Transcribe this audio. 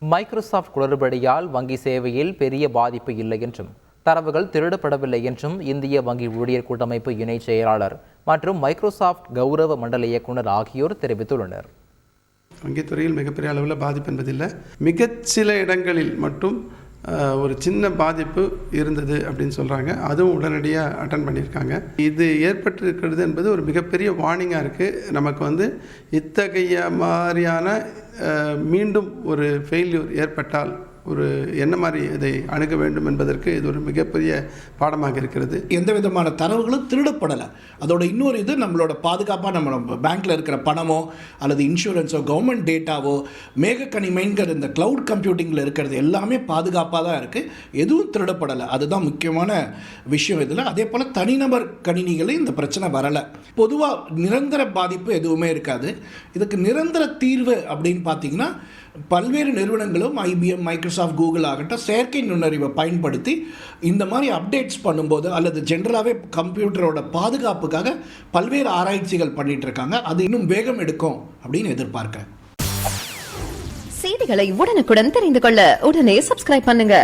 Microsoft குளறுபடியால் வங்கி சேவையில் பெரிய பாதிப்பு இல்லை என்றும் தரவுகள் திருடப்படவில்லை என்றும் இந்திய வங்கி ஊழியர் கூட்டமைப்பு இணை செயலாளர் மற்றும் மைக்ரோசாஃப்ட் கௌரவ மண்டல இயக்குநர் ஆகியோர் தெரிவித்துள்ளனர். வங்கித்துறையில் மிகப்பெரிய அளவில் பாதிப்பு என்பதில்லை. மிகச்சில இடங்களில் மட்டும் ஒரு சின்ன பாதிப்பு இருந்தது அப்படின்னு சொல்கிறாங்க. அதுவும் உடனடியாக அட்டன் பண்ணியிருக்காங்க. இது ஏற்பட்டிருக்கிறது என்பது ஒரு மிகப்பெரிய வார்னிங்காக இருக்குது. நமக்கு இத்தகைய மாதிரியான மீண்டும் ஒரு ஃபெயில்யூர் ஏற்பட்டால் என்ன மாதிரி இதை அணுக வேண்டும் என்பதற்கு இது ஒரு மிகப்பெரிய பாடமாக இருக்கிறது. எந்த விதமான தரவுகளும் திருடப்படலை. அதோட இன்னொரு இது நம்மளோட பாதுகாப்பாக நம்ம பேங்க்கில் இருக்கிற பணமோ அல்லது இன்சூரன்ஸோ கவர்மெண்ட் டேட்டாவோ மேகக்கணிமைங்கிற இந்த க்ளவுட் கம்ப்யூட்டிங்கில் இருக்கிறது எல்லாமே பாதுகாப்பாக தான் இருக்குது. எதுவும் திருடப்படலை. அதுதான் முக்கியமான விஷயம் இதில். அதே போல் தனிநபர் கணினிகளும் இந்த பிரச்சனை வரலை. பொதுவாக நிரந்தர பாதிப்பு எதுவுமே இருக்காது. இதுக்கு நிரந்தர தீர்வு அப்படின்னு பார்த்தீங்கன்னா பல்வேறு நிறுவனங்களும் IBM, மைக்ரோசாஃப்ட், கூகுள் ஆகட்டும் செயற்கை நுண்ணறிவை பயன்படுத்தி இந்த மாதிரி அப்டேட்ஸ் பண்ணும்போது அல்லது ஜென்ரலாகவே கம்ப்யூட்டரோட பாதுகாப்புக்காக பல்வேறு ஆராய்ச்சிகள் பண்ணிட்டு இருக்காங்க. அது இன்னும் வேகம் எடுக்கும் அப்படின்னு எதிர்பார்க்கிறேன். செய்திகளை உடனுக்குடன் தெரிந்து கொள்ள உடனே சப்ஸ்கிரைப் பண்ணுங்க.